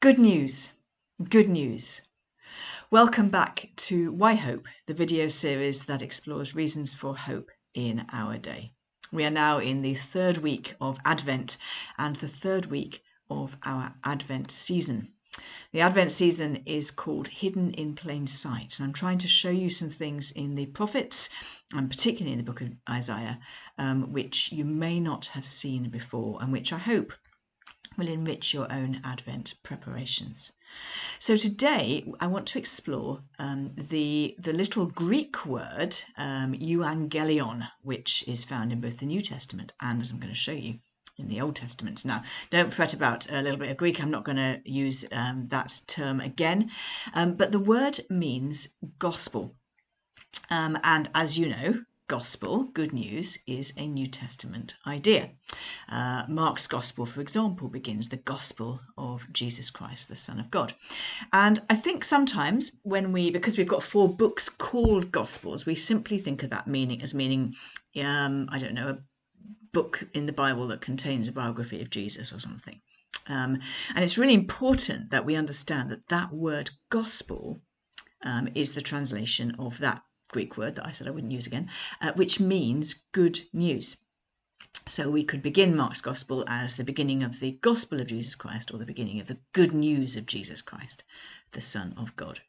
Good news, good news. Welcome back to Why Hope, the video series that explores reasons for hope in our day. We are now in the third week of Advent and the third week of our Advent season. The Advent season is called Hidden in Plain Sight, and I'm trying to show you some things in the prophets, and particularly in the book of Isaiah, which you may not have seen before and which I hope will enrich your own Advent preparations. So today I want to explore the little Greek word euangelion, which is found in both the New Testament and, as I'm going to show you, in the Old Testament. Now, don't fret about a little bit of Greek. I'm not going to use that term again, but the word means gospel. And as you know, gospel, good news, is a New Testament idea. Mark's gospel, for example, begins the gospel of Jesus Christ, the Son of God. And I think sometimes because we've got 4 books called gospels, we simply think of that as meaning, I don't know, a book in the Bible that contains a biography of Jesus or something. And it's really important that we understand that that word gospel is the translation of that Greek word that I said I wouldn't use again, which means good news. So we could begin Mark's gospel as the beginning of the gospel of Jesus Christ, or the beginning of the good news of Jesus Christ, the Son of God.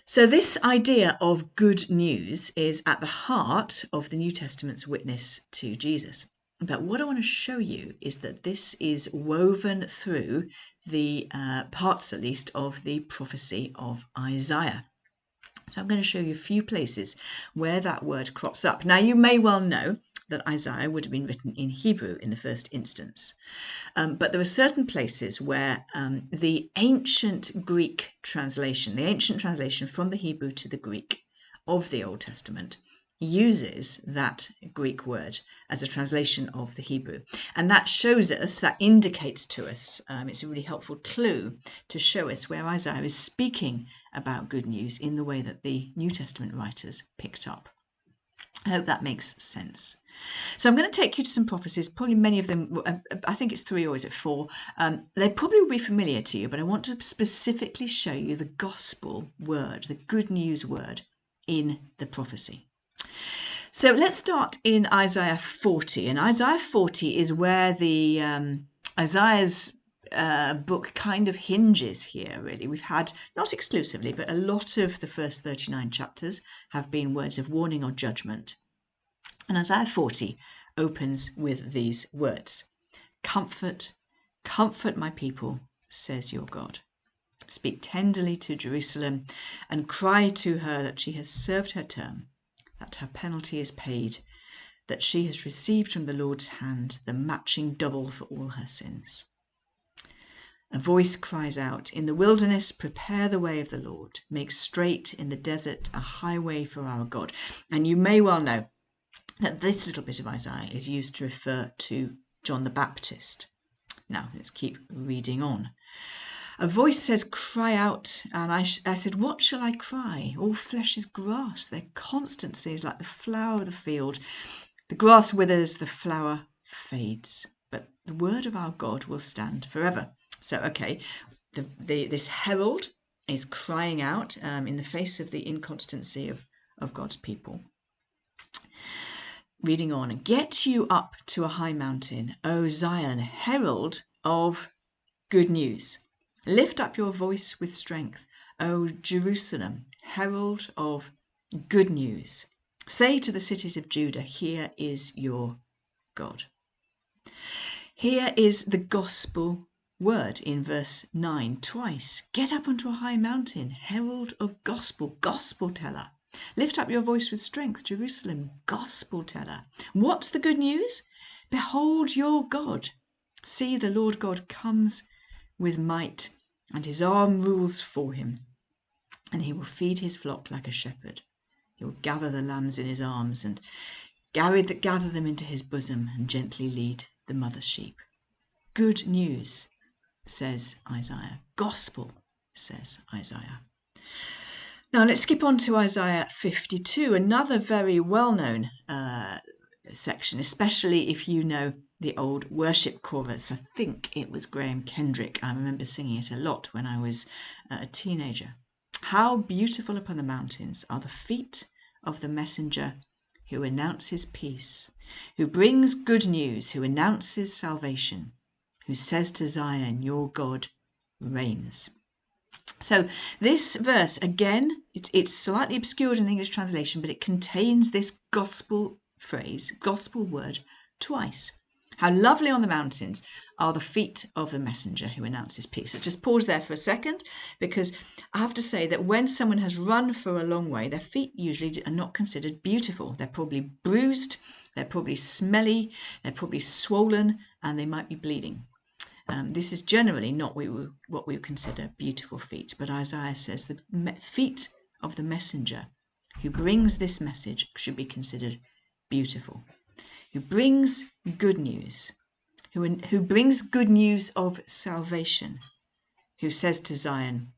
So this idea of good news is at the heart of the New Testament's witness to Jesus. But what I want to show you is that this is woven through the parts, at least, of the prophecy of Isaiah. So I'm going to show you a few places where that word crops up. Now, you may well know that Isaiah would have been written in Hebrew in the first instance. But there are certain places where the ancient Greek translation, the ancient translation from the Hebrew to the Greek of the Old Testament, uses that Greek word as a translation of the Hebrew. And that shows us, that indicates to us, it's a really helpful clue to show us where Isaiah is speaking about good news in the way that the New Testament writers picked up. I hope that makes sense. So I'm going to take you to some prophecies, probably many of them, I think it's 3 or is it 4. They probably will be familiar to you, but I want to specifically show you the gospel word, the good news word in the prophecy. So let's start in Isaiah 40, and Isaiah 40 is where the Isaiah's book kind of hinges here, really. We've had, not exclusively, but a lot of the first 39 chapters have been words of warning or judgment. And Isaiah 40 opens with these words: "Comfort, comfort my people, says your God. Speak tenderly to Jerusalem and cry to her that she has served her term, that her penalty is paid, that she has received from the Lord's hand the matching double for all her sins." A voice cries out, "In the wilderness, prepare the way of the Lord. Make straight in the desert a highway for our God." And you may well know that this little bit of Isaiah is used to refer to John the Baptist. Now, let's keep reading on. A voice says, "Cry out." And I said, "What shall I cry? All flesh is grass. Their constancy is like the flower of the field. The grass withers, the flower fades, but the word of our God will stand forever." So, okay, this herald is crying out in the face of the inconstancy of God's people. Reading on, "Get you up to a high mountain, O Zion, herald of good news. Lift up your voice with strength, O Jerusalem, herald of good news. Say to the cities of Judah, here is your God." Here is the gospel word in verse 9 twice. Get up onto a high mountain, herald of gospel, gospel teller. Lift up your voice with strength, Jerusalem, gospel teller. What's the good news? Behold your God. See, the Lord God comes with might, and his arm rules for him. And he will feed his flock like a shepherd. He will gather the lambs in his arms and gather them into his bosom and gently lead the mother sheep. Good news, says Isaiah. Gospel, says Isaiah. Now let's skip on to Isaiah 52, another very well-known section, especially if you know the old worship chorus. I think it was Graham Kendrick. I remember singing it a lot when I was a teenager. How beautiful upon the mountains are the feet of the messenger who announces peace, who brings good news, who announces salvation, who says to Zion, your God reigns. So this verse, again, it's slightly obscured in the English translation, but it contains this gospel phrase, gospel word, twice. How lovely on the mountains are the feet of the messenger who announces peace. So just pause there for a second, because I have to say that when someone has run for a long way, their feet usually are not considered beautiful. They're probably bruised, they're probably smelly, they're probably swollen, and they might be bleeding. This is generally not what we would consider beautiful feet, but Isaiah says the feet of the messenger who brings this message should be considered beautiful, who brings good news, who brings good news of salvation, who says to Zion,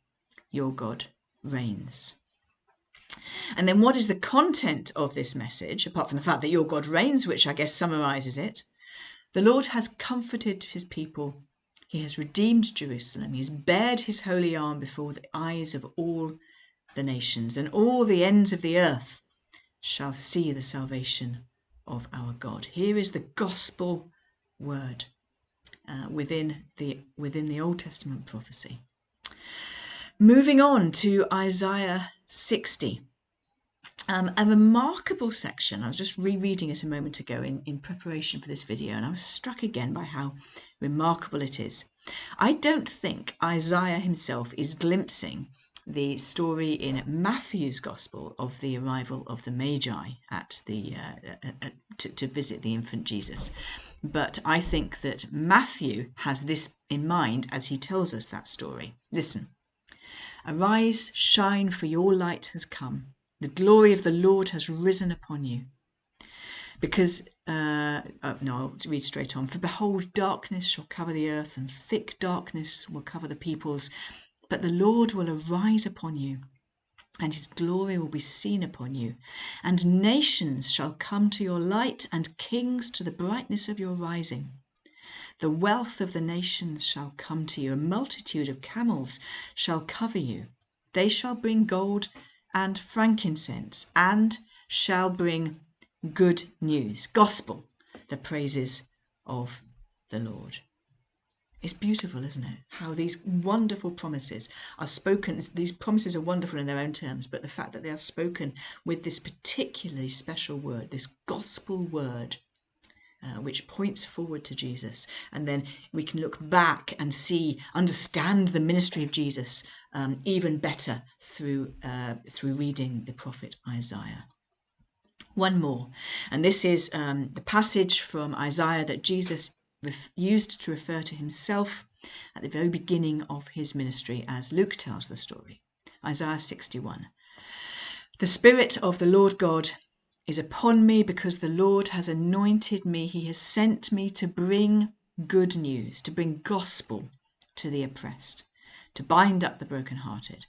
your God reigns. And then what is the content of this message, apart from the fact that your God reigns, which I guess summarizes it? The Lord has comforted his people. He has redeemed Jerusalem. He has bared his holy arm before the eyes of all the nations, and all the ends of the earth shall see the salvation of our God. Here is the gospel word within the Old Testament prophecy. Moving on to Isaiah 60. A remarkable section. I was just rereading it a moment ago in preparation for this video, and I was struck again by how remarkable it is. I don't think Isaiah himself is glimpsing the story in Matthew's Gospel of the arrival of the Magi at to visit the infant Jesus. But I think that Matthew has this in mind as he tells us that story. Listen. Arise, shine, for your light has come. The glory of the Lord has risen upon you. Because, I'll read straight on. For behold, darkness shall cover the earth, and thick darkness will cover the peoples. But the Lord will arise upon you, and his glory will be seen upon you. And nations shall come to your light, and kings to the brightness of your rising. The wealth of the nations shall come to you. A multitude of camels shall cover you. They shall bring gold and frankincense, and shall bring good news, gospel, the praises of the Lord. It's beautiful, isn't it? How these wonderful promises are spoken. These promises are wonderful in their own terms, but the fact that they are spoken with this particularly special word, this gospel word, which points forward to Jesus. And then we can look back and understand the ministry of Jesus even better through reading the prophet Isaiah. One more, and this is the passage from Isaiah that Jesus used to refer to himself at the very beginning of his ministry, as Luke tells the story. Isaiah 61. The Spirit of the Lord God is upon me, because the Lord has anointed me. He has sent me to bring good news, to bring gospel to the oppressed, to bind up the brokenhearted,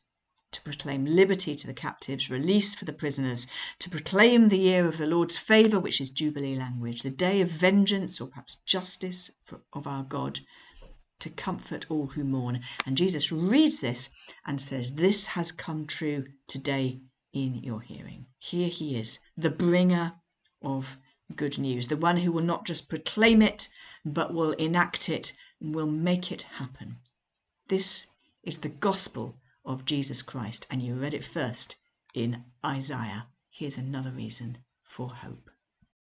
to proclaim liberty to the captives, release for the prisoners, to proclaim the year of the Lord's favour, which is Jubilee language, the day of vengeance, or perhaps justice of our God, to comfort all who mourn. And Jesus reads this and says, this has come true today in your hearing. Here he is, the bringer of good news, the one who will not just proclaim it, but will enact it, will make it happen. This is the gospel of Jesus Christ, and you read it first in Isaiah. Here's another reason for hope.